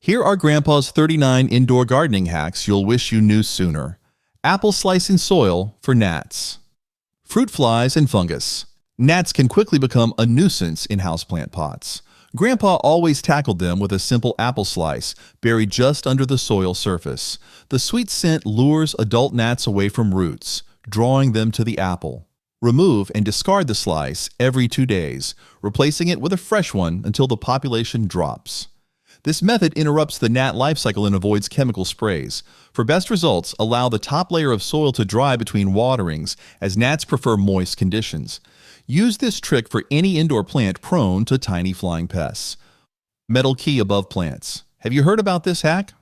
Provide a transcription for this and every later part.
Here are Grandpa's 39 indoor gardening hacks you'll wish you knew sooner. Apple slicing soil for gnats. Fruit flies and fungus. Gnats can quickly become a nuisance in houseplant pots. Grandpa always tackled them with a simple apple slice buried just under the soil surface. The sweet scent lures adult gnats away from roots, drawing them to the apple. Remove and discard the slice every 2 days, replacing it with a fresh one until the population drops. This method interrupts the gnat life cycle and avoids chemical sprays. For best results, allow the top layer of soil to dry between waterings, as gnats prefer moist conditions. Use this trick for any indoor plant prone to tiny flying pests. Metal key above plants. Have you heard about this hack?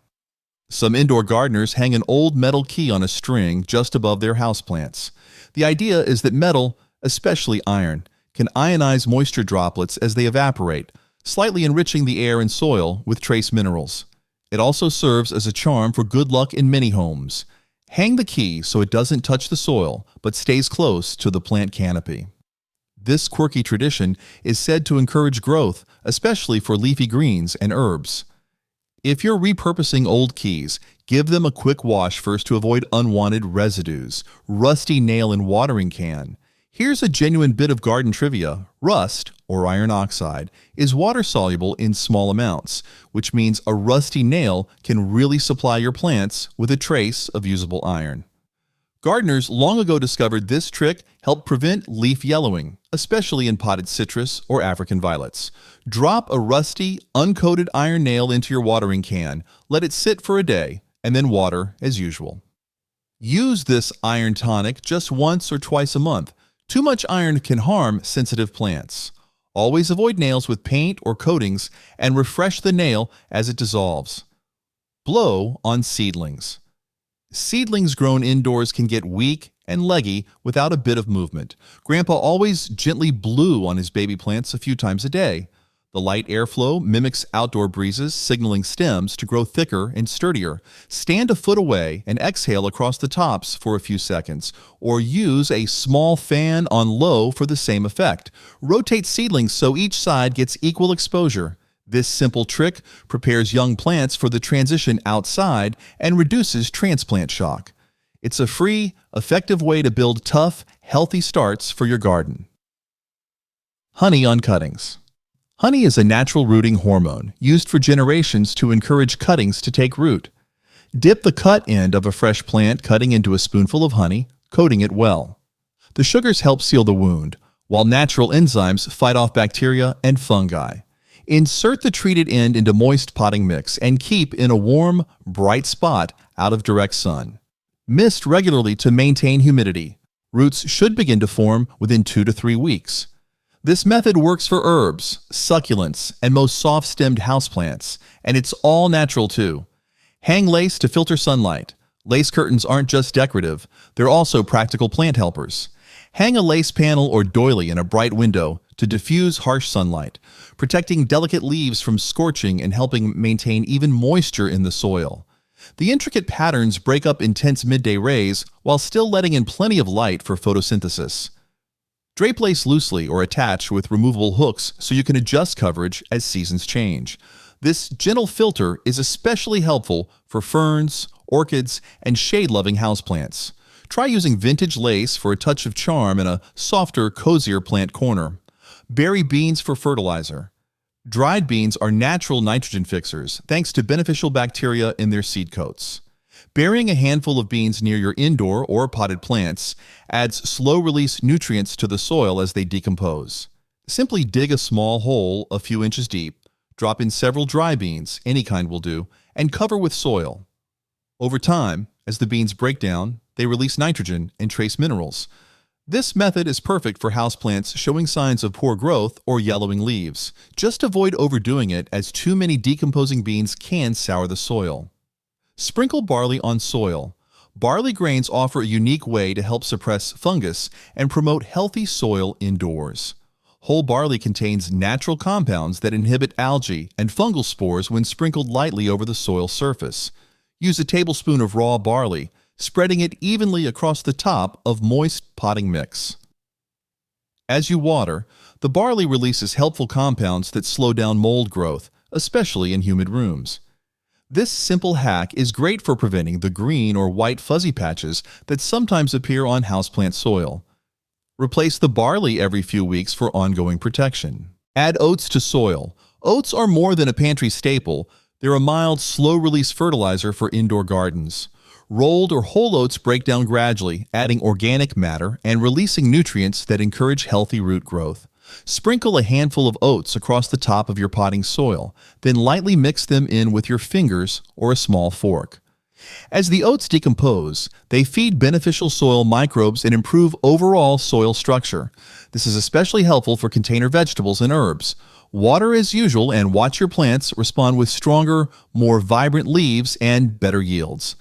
Some indoor gardeners hang an old metal key on a string just above their houseplants. The idea is that metal, especially iron, can ionize moisture droplets as they evaporate, slightly enriching the air and soil with trace minerals. It also serves as a charm for good luck in many homes. Hang the key so it doesn't touch the soil, but stays close to the plant canopy. This quirky tradition is said to encourage growth, especially for leafy greens and herbs. If you're repurposing old keys, give them a quick wash first to avoid unwanted residues. Rusty nail and watering can. Here's a genuine bit of garden trivia. Rust, or iron oxide, is water-soluble in small amounts, which means a rusty nail can really supply your plants with a trace of usable iron. Gardeners long ago discovered this trick helped prevent leaf yellowing, especially in potted citrus or African violets. Drop a rusty, uncoated iron nail into your watering can, let it sit for a day, and then water as usual. Use this iron tonic just once or twice a month. Too much iron can harm sensitive plants. Always avoid nails with paint or coatings and refresh the nail as it dissolves. Blow on seedlings. Seedlings grown indoors can get weak and leggy without a bit of movement. Grandpa always gently blew on his baby plants a few times a day. The light airflow mimics outdoor breezes, signaling stems to grow thicker and sturdier. Stand a foot away and exhale across the tops for a few seconds, or use a small fan on low for the same effect. Rotate seedlings so each side gets equal exposure. This simple trick prepares young plants for the transition outside and reduces transplant shock. It's a free, effective way to build tough, healthy starts for your garden. Honey on cuttings. Honey is a natural rooting hormone used for generations to encourage cuttings to take root. Dip the cut end of a fresh plant cutting into a spoonful of honey, coating it well. The sugars help seal the wound, while natural enzymes fight off bacteria and fungi. Insert the treated end into moist potting mix and keep in a warm, bright spot out of direct sun. Mist regularly to maintain humidity. Roots should begin to form within 2 to 3 weeks. This method works for herbs, succulents, and most soft-stemmed houseplants, and it's all natural too. Hang lace to filter sunlight. Lace curtains aren't just decorative, they're also practical plant helpers. Hang a lace panel or doily in a bright window to diffuse harsh sunlight, protecting delicate leaves from scorching and helping maintain even moisture in the soil. The intricate patterns break up intense midday rays while still letting in plenty of light for photosynthesis. Drape lace loosely or attach with removable hooks so you can adjust coverage as seasons change. This gentle filter is especially helpful for ferns, orchids, and shade-loving houseplants. Try using vintage lace for a touch of charm in a softer, cozier plant corner. Berry beans for fertilizer. Dried beans are natural nitrogen fixers thanks to beneficial bacteria in their seed coats. Burying a handful of beans near your indoor or potted plants adds slow-release nutrients to the soil as they decompose. Simply dig a small hole a few inches deep, drop in several dry beans, any kind will do, and cover with soil. Over time, as the beans break down, they release nitrogen and trace minerals. This method is perfect for houseplants showing signs of poor growth or yellowing leaves. Just avoid overdoing it, as too many decomposing beans can sour the soil. Sprinkle barley on soil. Barley grains offer a unique way to help suppress fungus and promote healthy soil indoors. Whole barley contains natural compounds that inhibit algae and fungal spores when sprinkled lightly over the soil surface. Use a tablespoon of raw barley, spreading it evenly across the top of moist potting mix. As you water, the barley releases helpful compounds that slow down mold growth, especially in humid rooms. This simple hack is great for preventing the green or white fuzzy patches that sometimes appear on houseplant soil. Replace the barley every few weeks for ongoing protection. Add oats to soil. Oats are more than a pantry staple. They're a mild, slow-release fertilizer for indoor gardens. Rolled or whole oats break down gradually, adding organic matter and releasing nutrients that encourage healthy root growth. Sprinkle a handful of oats across the top of your potting soil, then lightly mix them in with your fingers or a small fork. As the oats decompose, they feed beneficial soil microbes and improve overall soil structure. This is especially helpful for container vegetables and herbs. Water as usual and watch your plants respond with stronger, more vibrant leaves and better yields.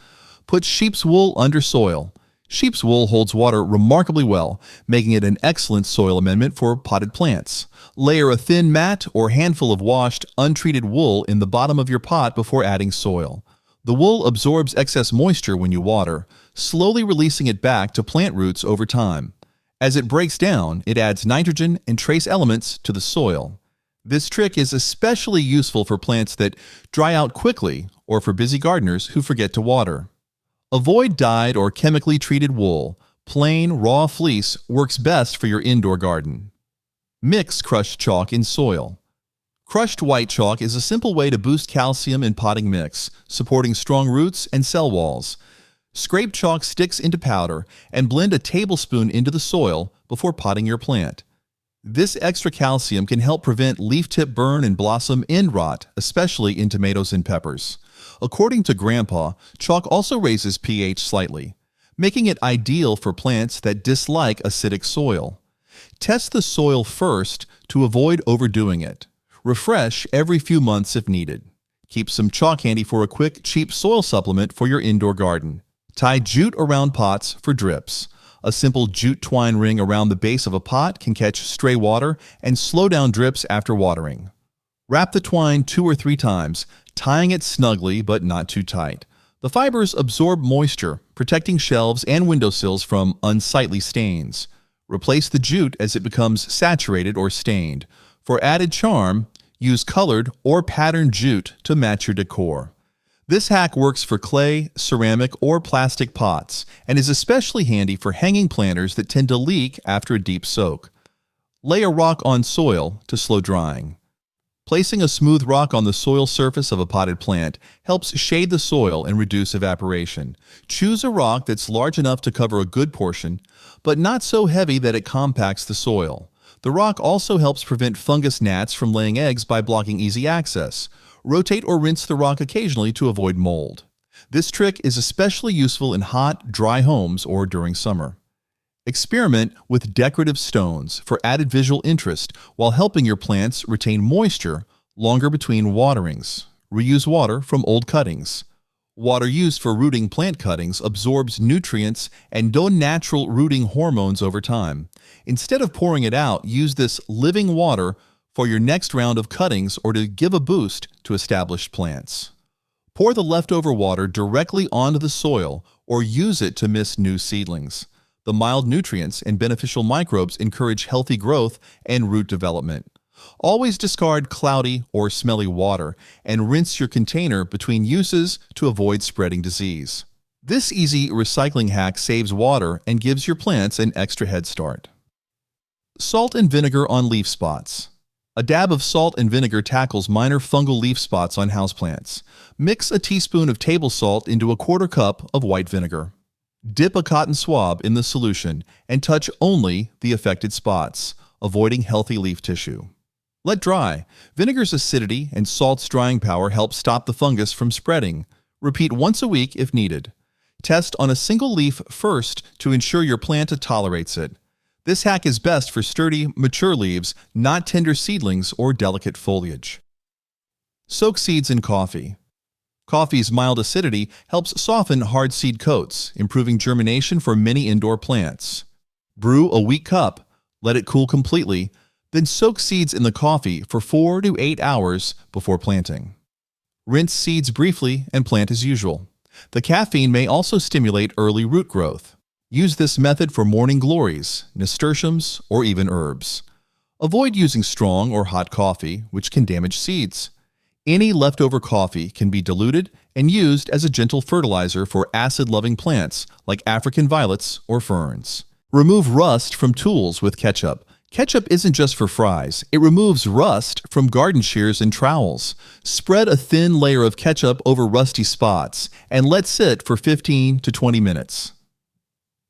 Put sheep's wool under soil. Sheep's wool holds water remarkably well, making it an excellent soil amendment for potted plants. Layer a thin mat or handful of washed, untreated wool in the bottom of your pot before adding soil. The wool absorbs excess moisture when you water, slowly releasing it back to plant roots over time. As it breaks down, it adds nitrogen and trace elements to the soil. This trick is especially useful for plants that dry out quickly or for busy gardeners who forget to water. Avoid dyed or chemically treated wool. Plain, raw fleece works best for your indoor garden. Mix crushed chalk in soil. Crushed white chalk is a simple way to boost calcium in potting mix, supporting strong roots and cell walls. Scrape chalk sticks into powder and blend a tablespoon into the soil before potting your plant. This extra calcium can help prevent leaf tip burn and blossom end rot, especially in tomatoes and peppers. According to Grandpa, chalk also raises pH slightly, making it ideal for plants that dislike acidic soil. Test the soil first to avoid overdoing it. Refresh every few months if needed. Keep some chalk handy for a quick, cheap soil supplement for your indoor garden. Tie jute around pots for drips. A simple jute twine ring around the base of a pot can catch stray water and slow down drips after watering. Wrap the twine 2 or 3 times, tying it snugly but not too tight. The fibers absorb moisture, protecting shelves and windowsills from unsightly stains. Replace the jute as it becomes saturated or stained. For added charm, use colored or patterned jute to match your decor. This hack works for clay, ceramic, or plastic pots and is especially handy for hanging planters that tend to leak after a deep soak. Lay a rock on soil to slow drying. Placing a smooth rock on the soil surface of a potted plant helps shade the soil and reduce evaporation. Choose a rock that's large enough to cover a good portion, but not so heavy that it compacts the soil. The rock also helps prevent fungus gnats from laying eggs by blocking easy access. Rotate or rinse the rock occasionally to avoid mold. This trick is especially useful in hot, dry homes or during summer. Experiment with decorative stones for added visual interest while helping your plants retain moisture longer between waterings. Reuse water from old cuttings. Water used for rooting plant cuttings absorbs nutrients and natural rooting hormones over time. Instead of pouring it out, use this living water for your next round of cuttings or to give a boost to established plants. Pour the leftover water directly onto the soil or use it to mist new seedlings. The mild nutrients and beneficial microbes encourage healthy growth and root development. Always discard cloudy or smelly water and rinse your container between uses to avoid spreading disease. This easy recycling hack saves water and gives your plants an extra head start. Salt and vinegar on leaf spots. A dab of salt and vinegar tackles minor fungal leaf spots on houseplants. Mix a teaspoon of table salt into a 1/4 cup of white vinegar. Dip a cotton swab in the solution and touch only the affected spots, avoiding healthy leaf tissue. Let dry. Vinegar's acidity and salt's drying power help stop the fungus from spreading. Repeat once a week if needed. Test on a single leaf first to ensure your plant tolerates it. This hack is best for sturdy, mature leaves, not tender seedlings or delicate foliage. Soak seeds in coffee. Coffee's mild acidity helps soften hard seed coats, improving germination for many indoor plants. Brew a weak cup, let it cool completely, then soak seeds in the coffee for 4 to 8 hours before planting. Rinse seeds briefly and plant as usual. The caffeine may also stimulate early root growth. Use this method for morning glories, nasturtiums, or even herbs. Avoid using strong or hot coffee, which can damage seeds. Any leftover coffee can be diluted and used as a gentle fertilizer for acid-loving plants like African violets or ferns. Remove rust from tools with ketchup. Ketchup isn't just for fries. It removes rust from garden shears and trowels. Spread a thin layer of ketchup over rusty spots and let sit for 15 to 20 minutes.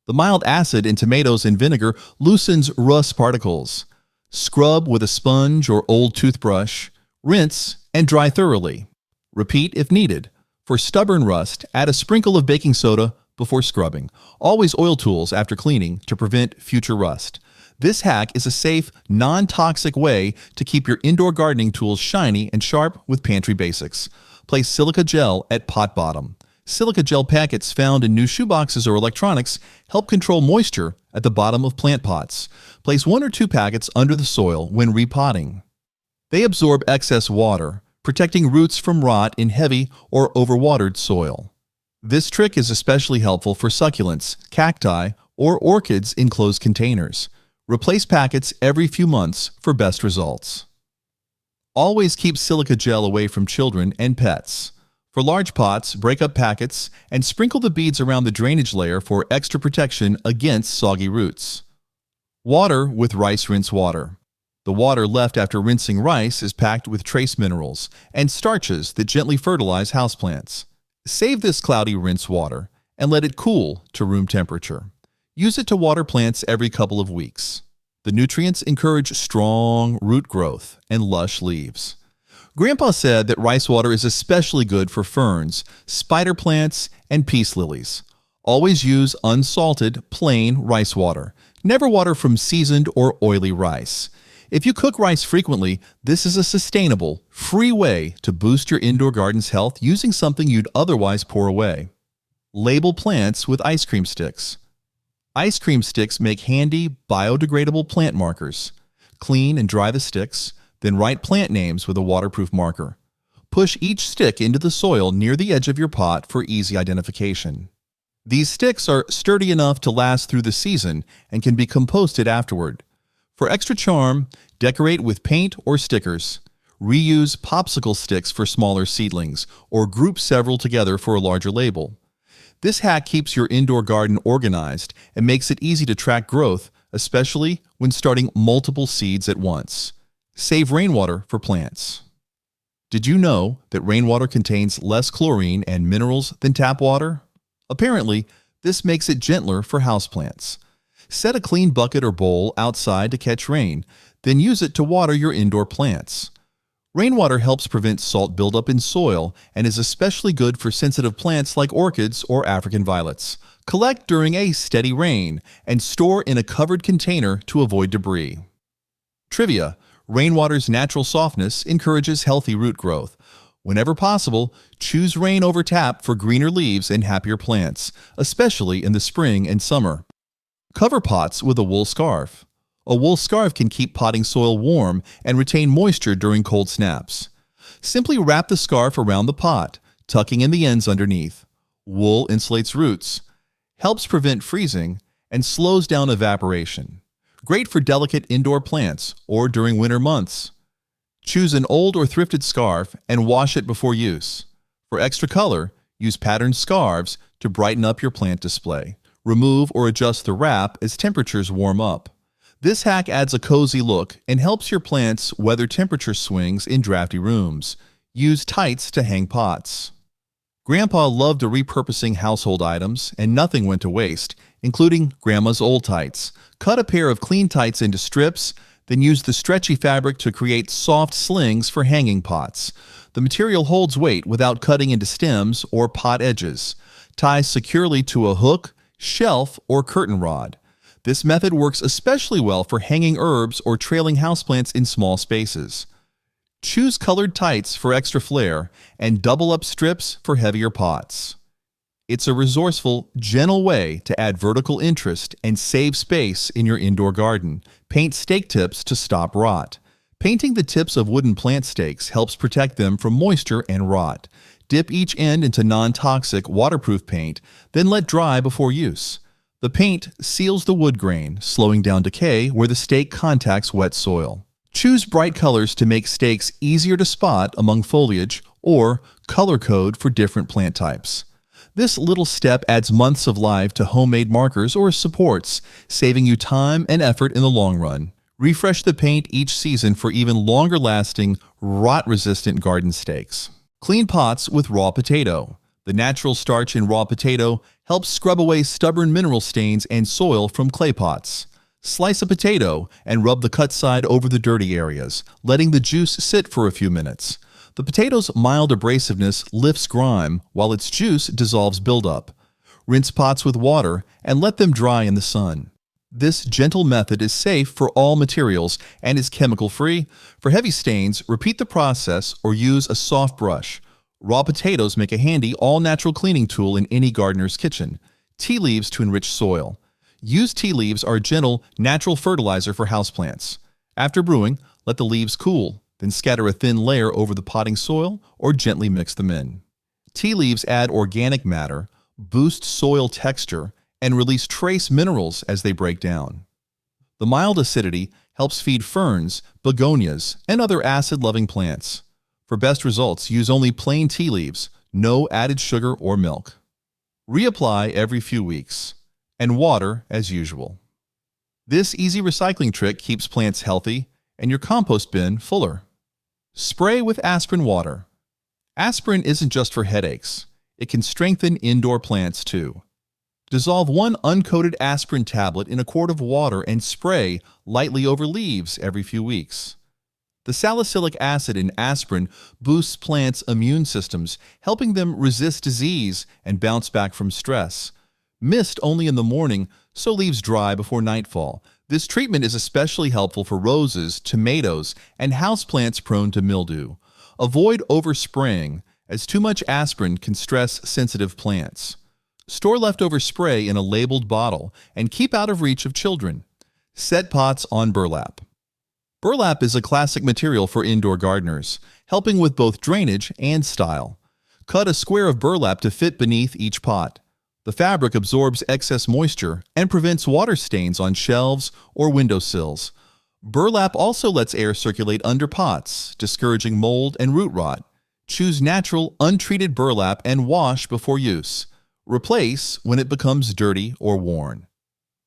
The mild acid in tomatoes and vinegar loosens rust particles. Scrub with a sponge or old toothbrush. Rinse and dry thoroughly. Repeat if needed. For stubborn rust, add a sprinkle of baking soda before scrubbing. Always oil tools after cleaning to prevent future rust. This hack is a safe, non-toxic way to keep your indoor gardening tools shiny and sharp with pantry basics. Place silica gel at pot bottom. Silica gel packets found in new shoeboxes or electronics help control moisture at the bottom of plant pots. Place 1 or 2 packets under the soil when repotting. They absorb excess water, protecting roots from rot in heavy or overwatered soil. This trick is especially helpful for succulents, cacti, or orchids in closed containers. Replace packets every few months for best results. Always keep silica gel away from children and pets. For large pots, break up packets and sprinkle the beads around the drainage layer for extra protection against soggy roots. Water with rice rinse water. The water left after rinsing rice is packed with trace minerals and starches that gently fertilize houseplants. Save this cloudy rinse water and let it cool to room temperature. Use it to water plants every couple of weeks. The nutrients encourage strong root growth and lush leaves. Grandpa said that rice water is especially good for ferns, spider plants, and peace lilies. Always use unsalted, plain rice water. Never water from seasoned or oily rice. If you cook rice frequently, this is a sustainable, free way to boost your indoor garden's health using something you'd otherwise pour away. Label plants with ice cream sticks. Ice cream sticks make handy, biodegradable plant markers. Clean and dry the sticks, then write plant names with a waterproof marker. Push each stick into the soil near the edge of your pot for easy identification. These sticks are sturdy enough to last through the season and can be composted afterward. For extra charm, decorate with paint or stickers. Reuse popsicle sticks for smaller seedlings, or group several together for a larger label. This hack keeps your indoor garden organized and makes it easy to track growth, especially when starting multiple seeds at once. Save rainwater for plants. Did you know that rainwater contains less chlorine and minerals than tap water? Apparently, this makes it gentler for houseplants. Set a clean bucket or bowl outside to catch rain, then use it to water your indoor plants. Rainwater helps prevent salt buildup in soil and is especially good for sensitive plants like orchids or African violets. Collect during a steady rain and store in a covered container to avoid debris. Trivia: rainwater's natural softness encourages healthy root growth. Whenever possible, choose rain over tap for greener leaves and happier plants, especially in the spring and summer. Cover pots with a wool scarf. A wool scarf can keep potting soil warm and retain moisture during cold snaps. Simply wrap the scarf around the pot, tucking in the ends underneath. Wool insulates roots, helps prevent freezing, and slows down evaporation. Great for delicate indoor plants or during winter months. Choose an old or thrifted scarf and wash it before use. For extra color, use patterned scarves to brighten up your plant display. Remove or adjust the wrap as temperatures warm up. This hack adds a cozy look and helps your plants weather temperature swings in drafty rooms. Use tights to hang pots. Grandpa loved repurposing household items, and nothing went to waste, including Grandma's old tights. Cut a pair of clean tights into strips, then use the stretchy fabric to create soft slings for hanging pots. The material holds weight without cutting into stems or pot edges. Tie securely to a hook, shelf, or curtain rod. This method works especially well for hanging herbs or trailing houseplants in small spaces. Choose colored tights for extra flair and double up strips for heavier pots. It's a resourceful, gentle way to add vertical interest and save space in your indoor garden. Paint stake tips to stop rot. Painting the tips of wooden plant stakes helps protect them from moisture and rot. Dip each end into non-toxic, waterproof paint, then let dry before use. The paint seals the wood grain, slowing down decay where the stake contacts wet soil. Choose bright colors to make stakes easier to spot among foliage, or color code for different plant types. This little step adds months of life to homemade markers or supports, saving you time and effort in the long run. Refresh the paint each season for even longer-lasting, rot-resistant garden stakes. Clean pots with raw potato. The natural starch in raw potato helps scrub away stubborn mineral stains and soil from clay pots. Slice a potato and rub the cut side over the dirty areas, letting the juice sit for a few minutes. The potato's mild abrasiveness lifts grime, while its juice dissolves buildup. Rinse pots with water and let them dry in the sun. This gentle method is safe for all materials and is chemical-free. For heavy stains, repeat the process or use a soft brush. Raw potatoes make a handy all-natural cleaning tool in any gardener's kitchen. Tea leaves to enrich soil. Used tea leaves are a gentle, natural fertilizer for houseplants. After brewing, let the leaves cool, then scatter a thin layer over the potting soil or gently mix them in. Tea leaves add organic matter, boost soil texture, and release trace minerals as they break down. The mild acidity helps feed ferns, begonias, and other acid-loving plants. For best results, use only plain tea leaves, no added sugar or milk. Reapply every few weeks, and water as usual. This easy recycling trick keeps plants healthy and your compost bin fuller. Spray with aspirin water. Aspirin isn't just for headaches. It can strengthen indoor plants too. Dissolve 1 uncoated aspirin tablet in a quart of water and spray lightly over leaves every few weeks. The salicylic acid in aspirin boosts plants' immune systems, helping them resist disease and bounce back from stress. Mist only in the morning, so leaves dry before nightfall. This treatment is especially helpful for roses, tomatoes, and houseplants prone to mildew. Avoid overspraying, as too much aspirin can stress sensitive plants. Store leftover spray in a labeled bottle and keep out of reach of children. Set pots on burlap. Burlap is a classic material for indoor gardeners, helping with both drainage and style. Cut a square of burlap to fit beneath each pot. The fabric absorbs excess moisture and prevents water stains on shelves or windowsills. Burlap also lets air circulate under pots, discouraging mold and root rot. Choose natural, untreated burlap and wash before use. Replace when it becomes dirty or worn.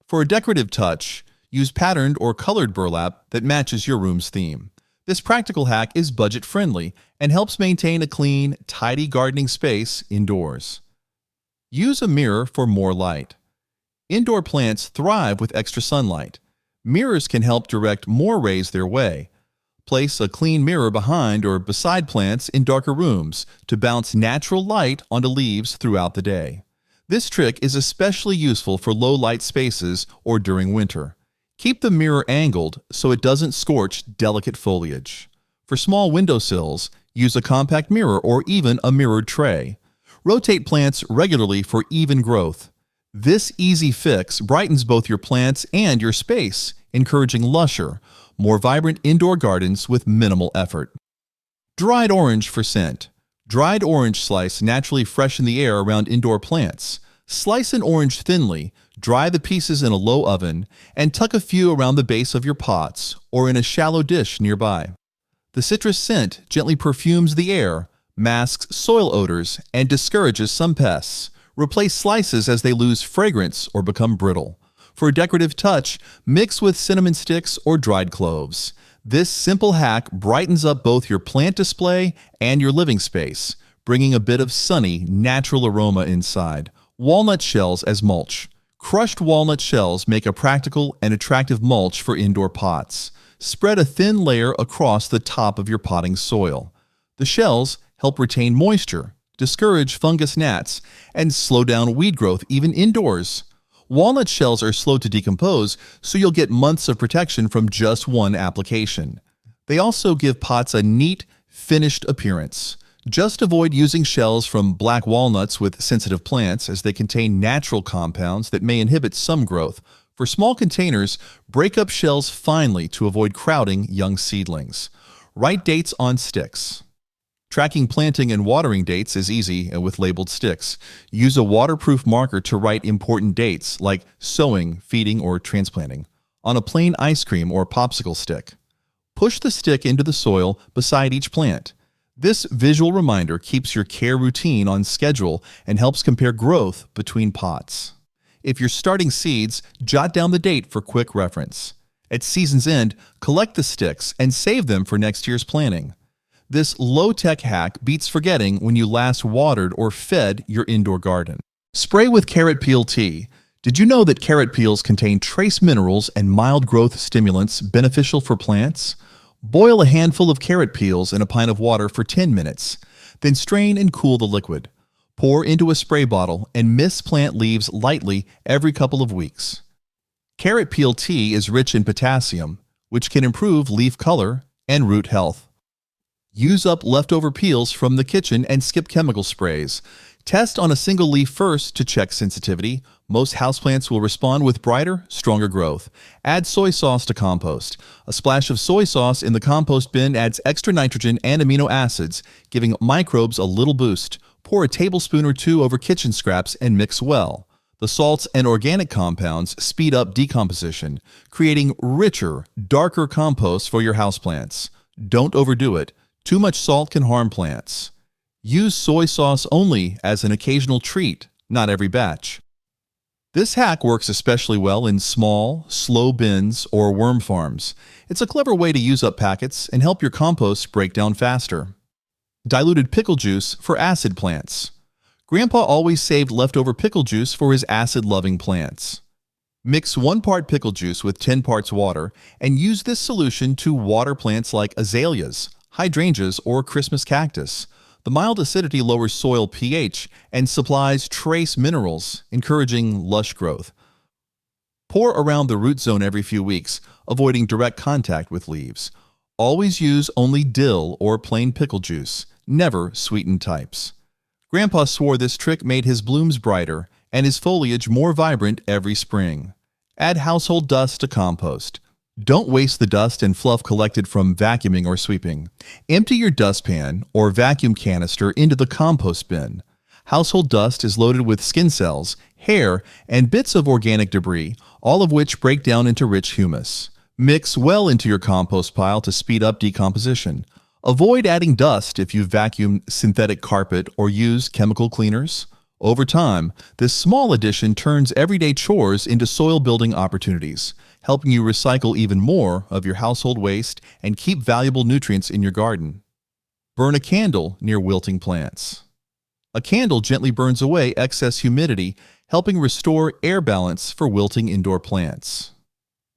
For a decorative touch, use patterned or colored burlap that matches your room's theme. This practical hack is budget-friendly and helps maintain a clean, tidy gardening space indoors. Use a mirror for more light. Indoor plants thrive with extra sunlight. Mirrors can help direct more rays their way. Place a clean mirror behind or beside plants in darker rooms to bounce natural light onto leaves throughout the day. This trick is especially useful for low-light spaces or during winter. Keep the mirror angled so it doesn't scorch delicate foliage. For small windowsills, use a compact mirror or even a mirrored tray. Rotate plants regularly for even growth. This easy fix brightens both your plants and your space, encouraging lusher, more vibrant indoor gardens with minimal effort. Dried orange for scent. Dried orange slice naturally freshen the air around indoor plants. Slice an orange thinly, dry the pieces in a low oven, and tuck a few around the base of your pots or in a shallow dish nearby. The citrus scent gently perfumes the air, masks soil odors, and discourages some pests. Replace slices as they lose fragrance or become brittle. For a decorative touch, mix with cinnamon sticks or dried cloves. This simple hack brightens up both your plant display and your living space, bringing a bit of sunny, natural aroma inside. Walnut shells as mulch. Crushed walnut shells make a practical and attractive mulch for indoor pots. Spread a thin layer across the top of your potting soil. The shells help retain moisture, discourage fungus gnats, and slow down weed growth even indoors. Walnut shells are slow to decompose, so you'll get months of protection from just one application. They also give pots a neat, finished appearance. Just avoid using shells from black walnuts with sensitive plants, as they contain natural compounds that may inhibit some growth. For small containers, break up shells finely to avoid crowding young seedlings. Write dates on sticks. Tracking planting and watering dates is easy with labeled sticks. Use a waterproof marker to write important dates like sowing, feeding, or transplanting on a plain ice cream or popsicle stick. Push the stick into the soil beside each plant. This visual reminder keeps your care routine on schedule and helps compare growth between pots. If you're starting seeds, jot down the date for quick reference. At season's end, collect the sticks and save them for next year's planting. This low-tech hack beats forgetting when you last watered or fed your indoor garden. Spray with carrot peel tea. Did you know that carrot peels contain trace minerals and mild growth stimulants beneficial for plants? Boil a handful of carrot peels in a pint of water for 10 minutes. Then strain and cool the liquid. Pour into a spray bottle and mist plant leaves lightly every couple of weeks. Carrot peel tea is rich in potassium, which can improve leaf color and root health. Use up leftover peels from the kitchen and skip chemical sprays. Test on a single leaf first to check sensitivity. Most houseplants will respond with brighter, stronger growth. Add soy sauce to compost. A splash of soy sauce in the compost bin adds extra nitrogen and amino acids, giving microbes a little boost. Pour a tablespoon or two over kitchen scraps and mix well. The salts and organic compounds speed up decomposition, creating richer, darker compost for your houseplants. Don't overdo it. Too much salt can harm plants. Use soy sauce only as an occasional treat, not every batch. This hack works especially well in small, slow bins or worm farms. It's a clever way to use up packets and help your compost break down faster. Diluted pickle juice for acid plants. Grandpa always saved leftover pickle juice for his acid-loving plants. Mix 1 part pickle juice with 10 parts water and use this solution to water plants like azaleas, hydrangeas, or Christmas cactus. The mild acidity lowers soil pH and supplies trace minerals, encouraging lush growth. Pour around the root zone every few weeks, avoiding direct contact with leaves. Always use only dill or plain pickle juice, never sweetened types. Grandpa swore this trick made his blooms brighter and his foliage more vibrant every spring. Add household dust to compost. Don't waste the dust and fluff collected from vacuuming or sweeping. Empty your dustpan or vacuum canister into the compost bin. Household dust is loaded with skin cells, hair, and bits of organic debris, all of which break down into rich humus. Mix well into your compost pile to speed up decomposition. Avoid adding dust if you vacuum synthetic carpet or use chemical cleaners. Over time, this small addition turns everyday chores into soil-building opportunities, helping you recycle even more of your household waste and keep valuable nutrients in your garden. Burn a candle near wilting plants. A candle gently burns away excess humidity, helping restore air balance for wilting indoor plants.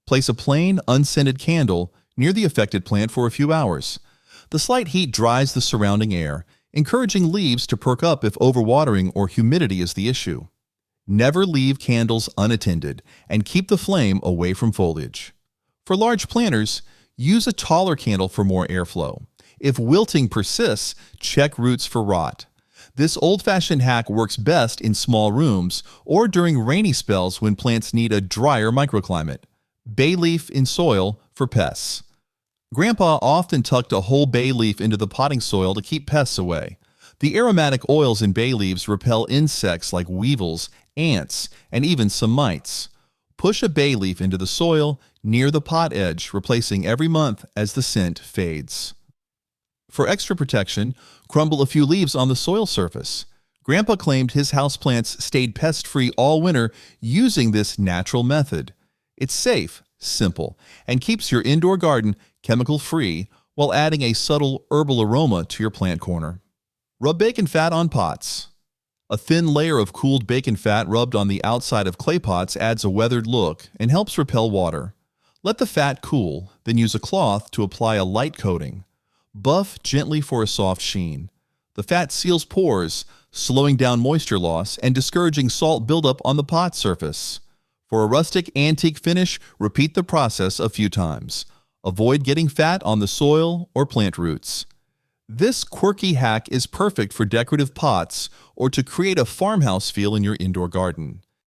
Place a plain, unscented candle near the affected plant for a few hours. The slight heat dries the surrounding air, encouraging leaves to perk up if overwatering or humidity is the issue. Never leave candles unattended and keep the flame away from foliage. For large planters, use a taller candle for more airflow. If wilting persists, check roots for rot. This old-fashioned hack works best in small rooms or during rainy spells when plants need a drier microclimate. Bay leaf in soil for pests. Grandpa often tucked a whole bay leaf into the potting soil to keep pests away. The aromatic oils in bay leaves repel insects like weevils, ants, and even some mites. Push a bay leaf into the soil near the pot edge, replacing every month as the scent fades. For extra protection, crumble a few leaves on the soil surface. Grandpa claimed his houseplants stayed pest-free all winter using this natural method. It's safe, simple, and keeps your indoor garden chemical-free while adding a subtle herbal aroma to your plant corner. Rub bacon fat on pots. A thin layer of cooled bacon fat rubbed on the outside of clay pots adds a weathered look and helps repel water. Let the fat cool, then use a cloth to apply a light coating. Buff gently for a soft sheen. The fat seals pores, slowing down moisture loss and discouraging salt buildup on the pot surface. For a rustic, antique finish, repeat the process a few times. Avoid getting fat on the soil or plant roots. This quirky hack is perfect for decorative pots or to create a farmhouse feel in your indoor garden.